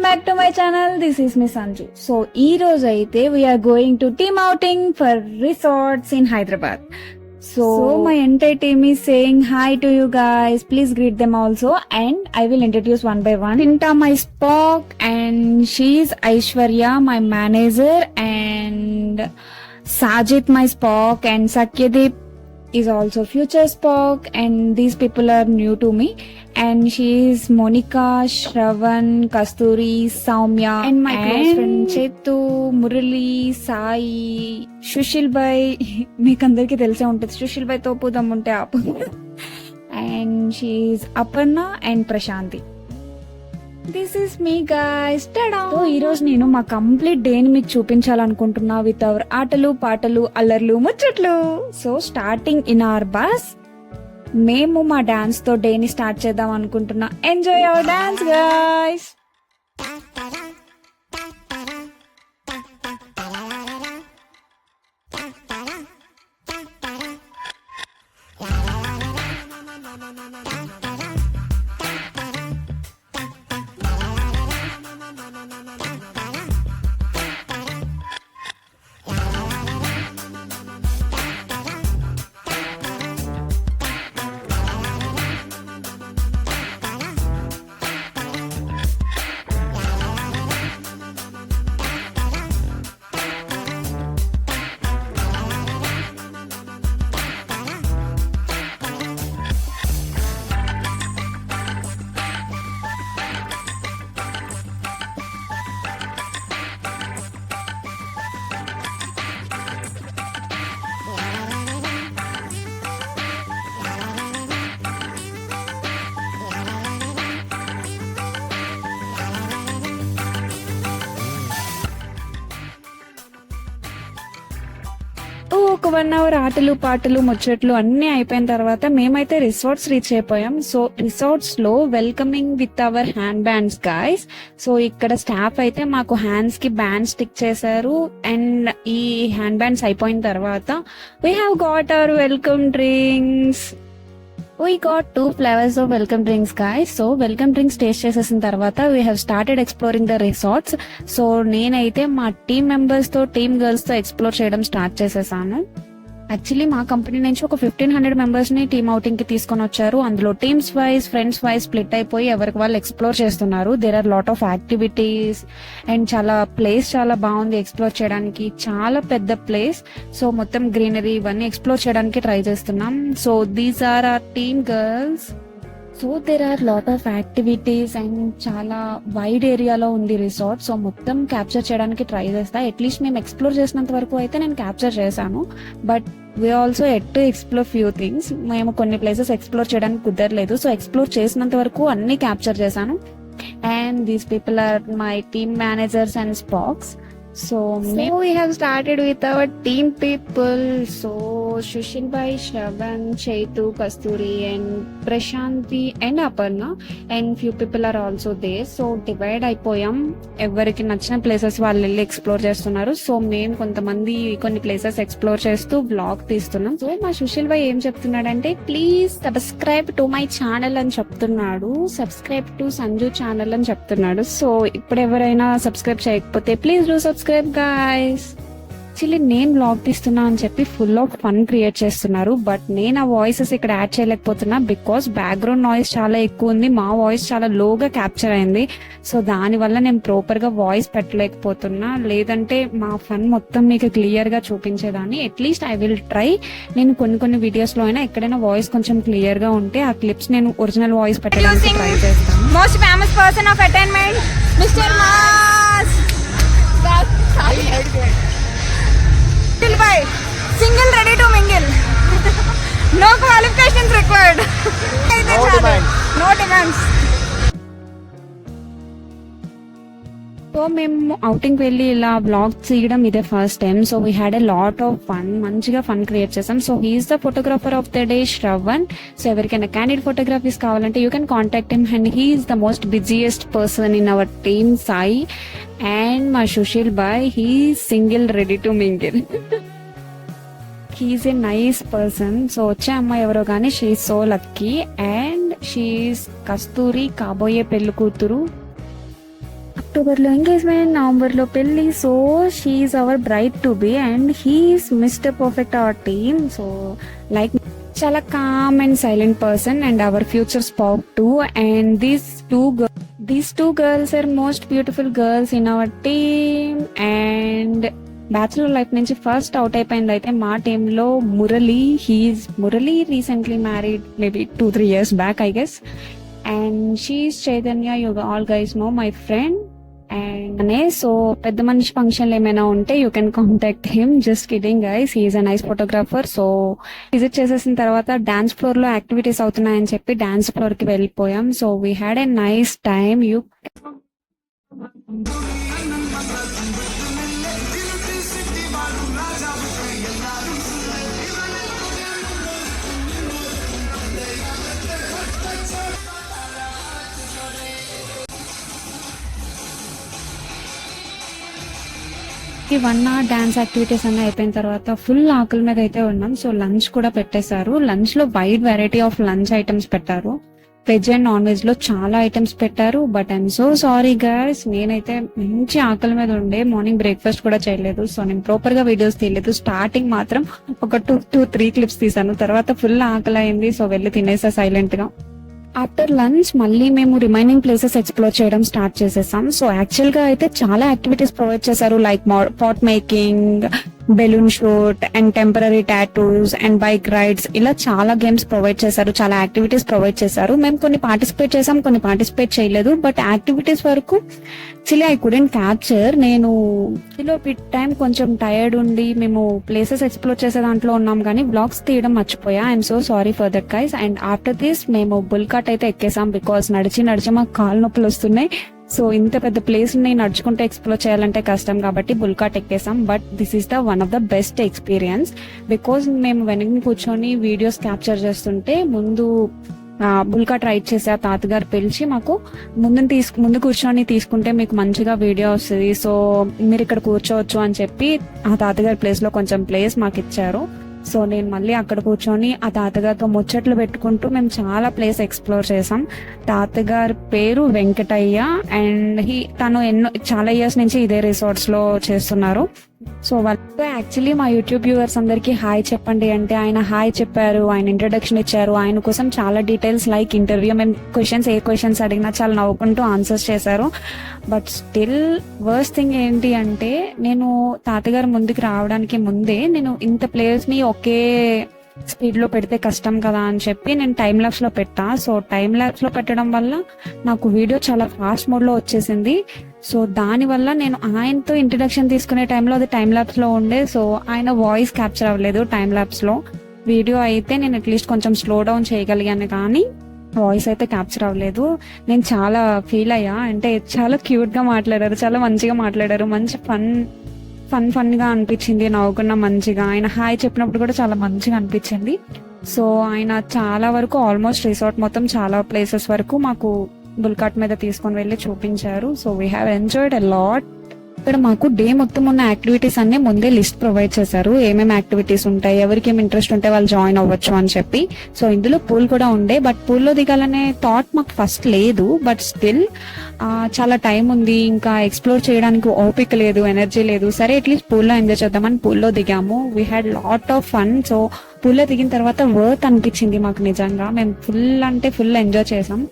back to my channel. This is Miss Anju. So ee roju aithe we are going to team outing for resorts in Hyderabad. So my entire team is saying hi to you guys. Please greet them also, and I will introduce one by one. Tinta, my Spock, and she is Aishwarya, my manager, and Sajit, my Spock, and Sakyadeep is also future Spock, and these people are new to me, and she is Monica, Shravan, Kasturi, Saumya, and my close friend Chetu, Murali, Sai, Shushil bhai. మీకు అందరికీ తెలిసే ఉంటుంది, Sushil by తోపు దమ్ముంటే ఆపు. And she is Aparna and Prashanti. This is me guys. So ఈ రోజు నేను మా కంప్లీట్ డే ని మీకు చూపించాలనుకుంటున్నా విత్ అవర్ ఆటలు పాటలు అల్లర్లు ముచ్చట్లు. So starting in our bus మేము మా డాన్స్ తో డే ని స్టార్ట్ చేద్దాం అనుకుంటున్నా. Enjoy hour dance guys. ఒక 1 hour ఆటలు పాటలు ముచ్చట్లు అన్ని అయిపోయిన తర్వాత మేమైతే రిసార్ట్స్ రీచ్ అయిపోయాం. సో రిసార్ట్స్ లో welcoming with our hand bands guys. So ఇక్కడ స్టాఫ్ అయితే మాకు హ్యాండ్స్ కి బ్యాండ్ స్టిక్ చేశారు. అండ్ ఈ హ్యాండ్ బ్యాండ్స్ అయిపోయిన తర్వాత we have got our welcome drinks. We got 2 flavors of welcome drinks guys. So welcome drinks taste చేసేసిన తర్వాత we have started exploring the resorts. So నేనైతే మా టీమ్ మెంబర్స్ తో team girls తో explore చేయడం start చేసేసాను. యాక్చువల్లీ మా company నుంచి ఒక 1500 మెంబర్స్ ని టీమ్ అవుటింగ్ కి తీసుకొని వచ్చారు. అందులో teams wise friends wise split అయిపోయి ఎవరికి వాళ్ళు ఎక్స్ప్లోర్ చేస్తున్నారు. There are lot of activities and చాలా ప్లేస్ చాలా బాగుంది ఎక్స్ప్లోర్ చేయడానికి. చాలా పెద్ద ప్లేస్. సో మొత్తం గ్రీనరీ ఇవన్నీ ఎక్స్ప్లోర్ చేయడానికి ట్రై చేస్తున్నాం. So these are our team girls. So there are lot of activities and చాలా వైడ్ ఏరియాలో ఉంది రిసార్ట్. సో మొత్తం క్యాప్చర్ చేయడానికి ట్రై చేస్తా. అట్లీస్ట్ మేము ఎక్స్ప్లోర్ చేసినంత వరకు అయితే నేను క్యాప్చర్ చేశాను. But we also at to explore few things. మేము కొన్ని ప్లేసెస్ ఎక్స్ప్లోర్ చేయడానికి కుదరలేదు. సో ఎక్స్ప్లోర్ చేసినంత వరకు అన్ని క్యాప్చర్ చేశాను. And these people are my team managers and spocs. So we have started with our team people. So Shushil bhai, Shravan, Chetu, Kasturi, and Prashanti and Aparna, and few people are also there. So divide అయిపోయాం. ఎవరికి నచ్చిన places వాళ్ళు వెళ్ళి explore చేస్తున్నారు. So మేము కొంతమంది కొన్ని places explore చేస్తూ బ్లాగ్ తీస్తున్నాం. సో మా సుశీల్ భాయ్ ఏం చెప్తున్నాడంటే please subscribe to my channel అని చెప్తున్నాడు. సబ్స్క్రైబ్ టు సంజు ఛానల్ అని చెప్తున్నాడు. సో ఇప్పుడు ఎవరైనా సబ్స్క్రైబ్ చేయకపోతే please do subscribe guys. Actually నేను బ్లాగ్ తీస్తున్నా అని చెప్పి ఫుల్ ఆఫ్ ఫన్ క్రియేట్ చేస్తున్నారు. బట్ నేను ఆ వాయిసెస్ ఇక్కడ యాడ్ చేయలేకపోతున్నా బికాస్ బ్యాక్గ్రౌండ్ నాయిస్ చాలా ఎక్కువ ఉంది. మా వాయిస్ చాలా లోగా క్యాప్చర్ అయింది. సో దానివల్ల నేను ప్రాపర్ గా వాయిస్ పెట్టలేకపోతున్నా. లేదంటే మా ఫన్ మొత్తం మీకు క్లియర్ గా చూపించేదాన్ని. At least I will try. నేను కొన్ని వీడియోస్ లో అయినా ఎక్కడైనా వాయిస్ కొంచెం క్లియర్ గా ఉంటే ఆ క్లిప్స్ నేను ఒరిజినల్ వాయిస్ పెట్టడానికి ట్రై చేస్తాను. Most famous person of attainment mister mass. Single ready to mingle. No qualifications required. No demands. So మేము అవుటింగ్ వెళ్ళి ఇలా బ్లాగ్ తీయడం ఇదే first time. So we had a lot of fun. మంచిగా fun create చేసాం. So he's the photographer of the day, Shravan. So ఎవరికైనా candid photographies కావాలంటే you can contact him. And he's the most busiest person in our team, Sai. And మా Sushil boy, he's single ready to mingle. He's a nice person. So వచ్చే అమ్మాయి ఎవరో కానీ she so lucky. And she's Kasturi, కాబోయే పెళ్లి కూతురు. October లో engagement, November లో పెళ్లి. So she's our bride to be and he's mister perfect our team. So like చాలా calm and silent person and our future spoc too. And these two girls are most beautiful girls in our team. And bachelor life నుంచి first out అయిపోయింది అయితే మా టీంలో Murali recently married maybe 2-3 years back I guess. And she's Chaitanya, you all guys know my friend. And so పెద్ద మనిషి ఫంక్షన్లు ఏమైనా ఉంటే you can contact him. Just kidding guys, he's a nice photographer. So visit చేసేసిన తర్వాత డాన్స్ ఫ్లోర్ లో activities అవుతున్నాయని చెప్పి డాన్స్ ఫ్లోర్ కి వెళ్ళిపోయాం. So we had a nice time. ఈ 1 hour డాన్స్ యాక్టివిటీస్ అన్నీ అయిపోయిన తర్వాత ఫుల్ ఆకలి మీద అయితే ఉన్నాం. సో లంచ్ కూడా పెట్టేశారు. లంచ్ లో wide variety of lunch items పెట్టారు. వెజ్ అండ్ నాన్ వెజ్ లో చాలా ఐటమ్స్ పెట్టారు. But I'm so sorry guys, నేనైతే మంచి ఆకలి మీద ఉండే మార్నింగ్ బ్రేక్ఫాస్ట్ కూడా చేయలేదు. సో నేను ప్రాపర్ గా వీడియోస్ తీయలేదు. స్టార్టింగ్ మాత్రం ఒక 2-3 క్లిప్స్ తీసాను. తర్వాత ఫుల్ ఆకలి అయింది. సో వెళ్ళి తినేసా సైలెంట్ గా. ఆఫ్టర్ లంచ్ మళ్ళీ మేము రిమైనింగ్ ప్లేసెస్ ఎక్స్ప్లోర్ చేయడం స్టార్ట్ చేసేసాం. సో యాక్చువల్ గా అయితే చాలా యాక్టివిటీస్ ప్రొవైడ్ చేశారు. Like pot making, balloon shoot and temporary tattoos and bike rides, ఇలా చాలా గేమ్స్ ప్రొవైడ్ చేశారు, చాలా యాక్టివిటీస్ ప్రొవైడ్ చేశారు. మేము కొన్ని పార్టిసిపేట్ చేసాం, కొన్ని పార్టిసిపేట్ చేయలేదు. బట్ యాక్టివిటీస్ వరకు ఐ కుడెంట్ క్యాప్చర్. నేను ఇందులో బిట్ టైం కొంచెం టైర్డ్ ఉండి మేము ప్లేసెస్ ఎక్స్ప్లోర్ చేసే దాంట్లో ఉన్నాం కానీ బ్లాగ్స్ తీయడం మర్చిపోయా. I'm so sorry for that guys. And after this మేము బుల్కాట్ అయితే ఎక్కేసాం. బికాస్ నడిచి మాకు కాళ్ళు నొప్పులు వస్తున్నాయి. సో ఇంత పెద్ద ప్లేస్ ని నడుచుకుంటే ఎక్స్ప్లోర్ చేయాలంటే కష్టం కాబట్టి బుల్కాట్ ఎక్కేసాం. But this is the one of the best experience. Because మేము వెనక్కి కూర్చొని వీడియోస్ క్యాప్చర్ చేస్తుంటే ముందు బుల్కాట్ రైడ్ చేసి ఆ తాతగారు పిలిచి మాకు ముందు కూర్చొని తీసుకుంటే మీకు మంచిగా వీడియో వస్తుంది, సో మీరు ఇక్కడ కూర్చోవచ్చు అని చెప్పి ఆ తాతగారి ప్లేస్ లో కొంచెం ప్లేస్ మాకు ఇచ్చారు. సో నేను మళ్ళీ అక్కడ కూర్చొని ఆ తాతగారితో ముచ్చట్లు పెట్టుకుంటూ మేము చాలా ప్లేస్ ఎక్స్ప్లోర్ చేసాం. తాతగారి పేరు వెంకటయ్య అండ్ తను చాలా ఇయర్స్ నుంచి ఇదే రిసార్ట్స్ లో చేస్తున్నారు. సో వాళ్ళు యాక్చువల్లీ మా యూట్యూబ్ వ్యూవర్స్ అందరికి హాయ్ చెప్పండి అంటే ఆయన హాయ్ చెప్పారు, ఆయన ఇంట్రొడక్షన్ ఇచ్చారు. ఆయన కోసం చాలా డీటెయిల్స్ లైక్ ఇంటర్వ్యూ, మేము ఏ క్వశ్చన్స్ అడిగినా చాలా నవ్వుకుంటూ ఆన్సర్స్ చేశారు. బట్ స్టిల్ వర్స్ట్ థింగ్ ఏంటి అంటే నేను తాతగారు ముందుకు రావడానికి ముందే నేను ఇంత ప్లేయర్స్ ని ఒకే స్పీడ్ లో పెడితే కష్టం కదా అని చెప్పి నేను టైం ల్యాబ్స్ లో పెట్టా. సో టైం ల్యాబ్స్ లో పెట్టడం వల్ల నాకు వీడియో చాలా ఫాస్ట్ మోడ్ లో వచ్చేసింది. సో దాని వల్ల నేను ఆయనతో ఇంట్రడక్షన్ తీసుకునే టైంలో అది టైం ల్యాబ్స్ లో ఉండే. సో ఆయన వాయిస్ క్యాప్చర్ అవ్వలేదు టైం ల్యాబ్స్ లో. వీడియో అయితే నేను అట్లీస్ట్ కొంచెం స్లో డౌన్ చేయగలిగాను కానీ వాయిస్ అయితే క్యాప్చర్ అవ్వలేదు. నేను చాలా ఫీల్ అయ్యా. అంటే చాలా క్యూట్ గా మాట్లాడారు, చాలా మంచిగా మాట్లాడారు, మంచి ఫన్ గా అనిపించింది, నవ్వుకున్నా మంచిగా. ఆయన హాయ్ చెప్పినప్పుడు కూడా చాలా మంచిగా అనిపించింది. సో ఆయన చాలా వరకు ఆల్మోస్ట్ రిసార్ట్ మొత్తం చాలా ప్లేసెస్ వరకు మాకు బుల్కాట్ మీద తీసుకొని వెళ్ళి చూపించారు. So we have enjoyed a lot. ఇక్కడ మాకు డే మొత్తం ఉన్న యాక్టివిటీస్ అన్ని ముందే లిస్ట్ ప్రొవైడ్ చేశారు, ఏమేమి యాక్టివిటీస్ ఉంటాయి, ఎవరికి ఏమి ఇంట్రెస్ట్ ఉంటే వాళ్ళు జాయిన్ అవ్వచ్చు అని చెప్పి. సో ఇందులో పూల్ కూడా ఉండే. బట్ పూల్లో దిగాలనే థాట్ మాకు ఫస్ట్ లేదు. బట్ స్టిల్ చాలా టైం ఉంది, ఇంకా ఎక్స్ప్లోర్ చేయడానికి ఓపిక లేదు, ఎనర్జీ లేదు. సరే అట్లీస్ట్ పూల్లో ఎంజాయ్ చేద్దామని పూల్లో దిగాము. We had lot of fun. So పూల్లో దిగిన తర్వాత వర్త్ అనిపించింది మాకు నిజంగా. మేము ఫుల్ ఎంజాయ్ చేసాం.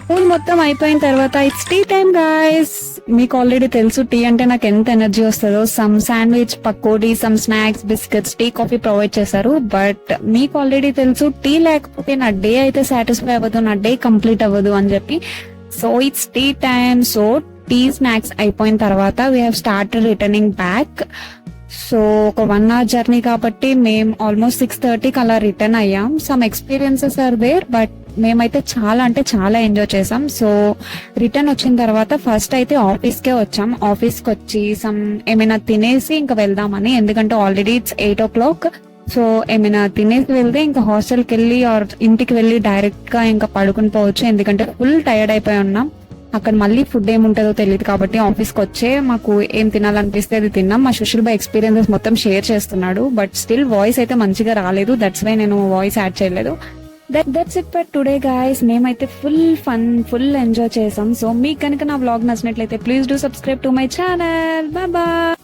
పూల్ మొత్తం అయిపోయిన తర్వాత ఇట్స్ టీ టైమ్ గైస్. మీకు ఆల్రెడీ తెలుసు టీ అంటే నాకు ఎంత ఎనర్జీ వస్తుందో. Some sandwich, pakodi, some snacks, biscuits, tea, coffee provide చేశారు. బట్ మీకు ఆల్రెడీ తెలుసు టీ లేకపోతే నా డే అయితే సాటిస్ఫై అవ్వదు, నా డే కంప్లీట్ అవ్వదు అని చెప్పి. So it's tea time. So tea snacks అయిపోయిన తర్వాత we have started returning back. So ఒక 1 hour జర్నీ కాబట్టి మేము ఆల్మోస్ట్ 6:30కి అలా రిటర్న్ అయ్యాం. Some experiences are there, but మేమైతే చాలా అంటే చాలా ఎంజాయ్ చేసాం. సో రిటర్న్ వచ్చిన తర్వాత ఫస్ట్ అయితే ఆఫీస్కే వచ్చాం. ఆఫీస్కి వచ్చి సమ్ ఏమైనా తినేసి ఇంకా వెళ్దామని, ఎందుకంటే ఆల్రెడీ ఇట్స్ 8 o'clock. సో ఏమైనా తినేసి వెళ్తే ఇంకా హాస్టల్కి వెళ్ళి ఆర్ ఇంటికి వెళ్ళి డైరెక్ట్ గా ఇంకా పడుకుని పోవచ్చు, ఎందుకంటే ఫుల్ టైర్డ్ అయిపోయి ఉన్నాం. అక్కడ మళ్ళీ ఫుడ్ ఏముంటుందో తెలియదు కాబట్టి ఆఫీస్కి వచ్చే మాకు ఏం తినాలనిపిస్తే అది తిన్నాం. మా సుశీల్ బాయ్ ఎక్స్పీరియన్సెస్ మొత్తం షేర్ చేస్తున్నాడు, బట్ స్టిల్ వాయిస్ అయితే మంచిగా రాలేదు. దట్స్ వై నేను వాయిస్ యాడ్ చేయలేదు. That's it for today guys. మేమైతే ఫుల్ ఎంజాయ్ చేసాం. సో మీకు కనుక నా వ్లాగ్ నచ్చినట్లయితే please do subscribe to my channel. Bye bye.